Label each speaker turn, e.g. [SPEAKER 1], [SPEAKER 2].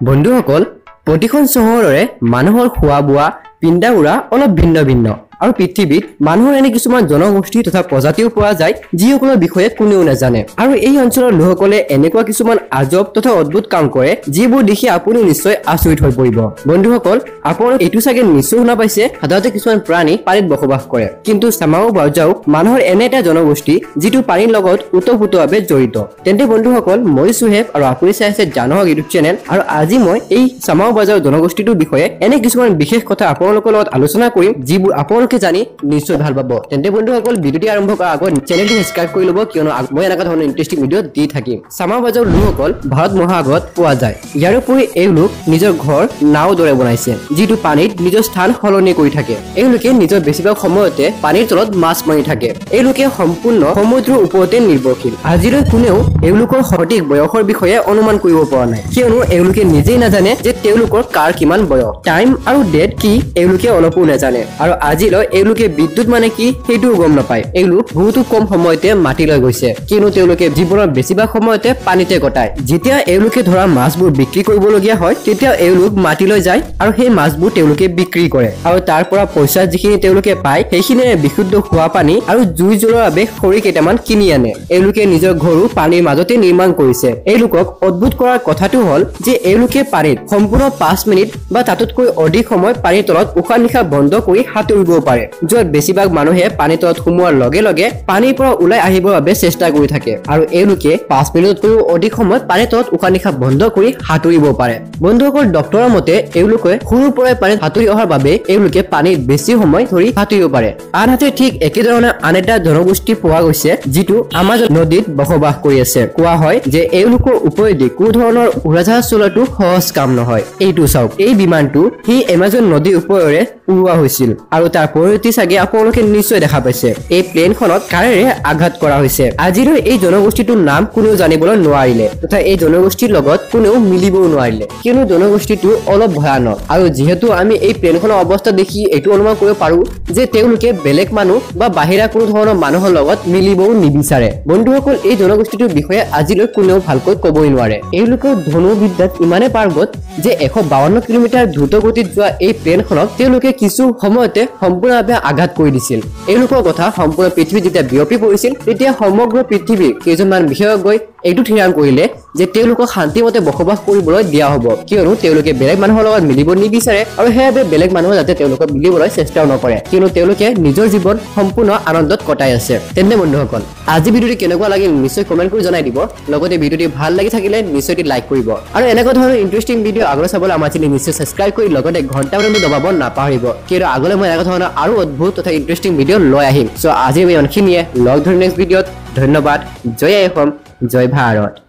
[SPEAKER 1] বন্ধুসকল প্ৰতিখন চহৰৰে মানুহৰ খোৱা বোৱা পিন্ধা উৰা অলপ ভিন্ন ভিন্ন আৰু পৃথিৱীত মানুহৰ এনে কিছুমান জনগোষ্ঠী তথা প্ৰজাতিও পোৱা যায় যিসকলৰ বিষয়ে কোনেও নাজানে আৰু এই অঞ্চলৰ লোকসকলে এনেকুৱা কিছুমান আজব তথা অদ্ভুত কাম কৰে যিবোৰ দেখি আপুনি নিশ্চয় আচৰিত হৈ পৰিব বন্ধুসকল আপোনালোকে এইটো চাগে নিশ্চয় শুনা পাইছে সাধাৰণতে কিছুমান প্ৰাণী পানীত বসবাস কৰে কিন্তু সামাও বাজাও মানুহৰ এনে এটা জনগোষ্ঠী যিটো পানীৰ লগত ওতঃপ্ৰোতভাৱে জড়িত তেন্তে বন্ধুসকল মই সুহেব আৰু আপুনি চাই আছে জানো আহক ইউটিউব চেনেল আৰু আজি মই এই সামাও বাজাও জনগোষ্ঠীটোৰ বিষয়ে এনে কিছুমান বিশেষ কথা আপোনালোকৰ লগত আলোচনা কৰিম যিবোৰ আপোনালোকে জানি নিশ্চয় ভাল পাব তেন্তে বন্ধুসকল ভিডিওটি আৰম্ভ কৰাৰ আগত চেনেলটো সাবস্ক্ৰাইব কৰি ল'ব কিয়নো মই এনেকুৱা ধৰণৰ ইন্টাৰেষ্টিং ভিডিও দি থাকিম সামাও বাজাও লোকসকল ভাৰত মহাসাগৰত পোৱা যায় ইয়াৰ উপৰি এই লোক নিজৰ ঘৰ নাও দৰে বনাইছে যিটো পানীত নিজৰ স্থান সলনি কৰি থাকে এই লোকে নিজৰ বেছিভাগ সময়তে পানীৰ তলত মাছ মাৰি থাকে এই লোকে সম্পূৰ্ণ সমুদ্ৰৰ ওপৰতে নিৰ্ভৰশীল আজিলৈ কোনেও এই লোকৰ সঠিক বয়সৰ বিষয়ে অনুমান কৰিব পৰা নাই কিয়নো এই লোকে নিজেই নাজানে যে তেওঁলোকৰ কাৰ কিমান বয়স টাইম আৰু ডেট কি এই লোকে অলপো নাজানে আৰু আজিলৈ এই লোকে বিদ্যুৎ মানে কি সেইটো গম নাপায় এই লোক বহুতো কম সময়তে মাটিলৈ গৈছে কিয়নো তেওঁলোকে জীৱনৰ বেছিভাগ সময়তে পানীতে কটায় যেতিয়া এই লোকে ধৰা মাছবোৰ বিক্ৰী কৰিবলগীয়া হয় তেতিয়া এই লোক মাটিলৈ যায় আৰু সেই মাছবোৰ তেওঁলোকে বিক্ৰী কৰে আৰু তাৰ পৰা পইচা যিখিনি তেওঁলোকে পায় সেইখিনিৰে বিশুদ্ধ খোৱা পানী আৰু জুই জ্বলোৱাৰ বাবে খৰি কেইটামান কিনি আনে এই লোকে নিজৰ ঘৰো পানীৰ মাজতে নিৰ্মাণ কৰিছে এই লোকক অদ্ভুত কৰাৰ কথাটো হ'ল যে এই লোকে পানীত সম্পূৰ্ণ 5 মিনিট বা তাতোতকৈ অধিক সময় পানীৰ তলত উশাহ নিশাহ বন্ধ কৰি সাঁতুৰিব পাৰে য'ত বেছিভাগ মানুহে পানীৰ তলত সোমোৱাৰ লগে লগে পানীৰ পৰা ওলাই আহিবৰ বাবে চেষ্টা কৰি থাকে আৰু এই লোকে 5 মিনিটতকৈও অধিক সময় পানীৰ তলত উশাহ নিশাহ বন্ধ কৰি সাঁতুৰিব পাৰে বন্ধুসকল ডক্টৰৰ মতে এওঁলোকে সৰুৰ পৰাই পানীত সাঁতুৰি অহাৰ বাবে এওঁলোকে পানীত বেছি সময় ধৰি সাঁতুৰিব পাৰে আনহাতে ঠিক একেধৰণে আন এটা জনগোষ্ঠী পোৱা গৈছে যিটো আমাজন নদীত বসবাস কৰি আছে কোৱা হয় যে এওঁলোকৰ ওপৰেদি কোনো ধৰণৰ উৰাজাহাজ চলোৱাটো সহজ কাম নহয় এইটো চাওক এই বিমানটো সেই আমাজন নদীৰ ওপৰেৰে উৰুৱা হৈছিল আৰু তাৰ পৰিৱৰ্তে চাগে আপোনালোকে নিশ্চয় দেখা পাইছে এই প্লেনখনত কাৰেৰে আঘাত কৰা হৈছে আজিলৈ এই জনগোষ্ঠীটোৰ নাম কোনেও জানিবলৈ নোৱাৰিলে তথা এই জনগোষ্ঠীৰ লগত কোনেও মিলিবও নোৱাৰিলে কিয়নো জনগোষ্ঠীটো অলপ ভয়ানক আৰু যিহেতু আমি এই প্লেনখনৰ অৱস্থা দেখি এইটো অনুমান কৰিব পাৰো যে তেওঁলোকে বেলেগ মানুহ বা বাহিৰা কোনো ধৰণৰ মানুহৰ লগত মিলিবও নিবিচাৰে বন্ধুসকল এই জনগোষ্ঠীটোৰ বিষয়ে আজিলৈ কোনেও ভালকৈ ক'বই নোৱাৰে এওঁলোকৰ ধনুৰ্বিদ্যাত ইমানে পাৰ্গত যে 152 কিলোমিটাৰ দ্ৰুত গতিত যোৱা এই প্লেনখনক তেওঁলোকে কিছু সময়তে সম্পূৰ্ণভাৱে আঘাত কৰি দিছিল এওঁলোকৰ কথা সম্পূৰ্ণ পৃথিৱীত যেতিয়া বিয়পি পৰিছিল তেতিয়া সমগ্ৰ পৃথিৱীৰ কেইজনমান বিশেষজ্ঞই এইটো থিৰাং কৰিলে যে তেওঁলোকক শান্তিমতে বসবাস কৰিবলৈ দিয়া হ'ব কিয়নো তেওঁলোকে বেলেগ মানুহৰ লগত মিলিব নিবিচাৰে আৰু সেইবাবে বেলেগ মানুহ যাতে তেওঁলোকক মিলিবলৈ চেষ্টাও নকৰে কিয়নো তেওঁলোকে নিজৰ জীৱন সম্পূৰ্ণ আনন্দত কটাই আছে তেন্তে বন্ধুসকল আজি ভিডিঅ'টি কেনেকুৱা লাগিল নিশ্চয় কমেণ্ট কৰি জনাই দিব লগতে ভিডিঅ'টি ভাল লাগি থাকিলে নিশ্চয় লাইক কৰিব আৰু এনেকুৱা ধৰণৰ ইণ্টাৰেষ্টিং ভিডিঅ' আগলৈ চাবলৈ আমাৰ চেনেল নিশ্চয় ছাবস্ক্ৰাইব কৰি লগতে ঘণ্টা বটনটো দবাব নাপাহৰিব কিয়নো আগলৈ মই এনেকুৱা ধৰণৰ আৰু অদ্ভুত তথা ইণ্টাৰেষ্টিং ভিডিঅ' লৈ আহিম চ' আজি আমি ইমানখিনিয়ে লগ ধৰি নেক্সট ভিডিঅ'ত ধন্যবাদ জয় অসম জয় ভাৰত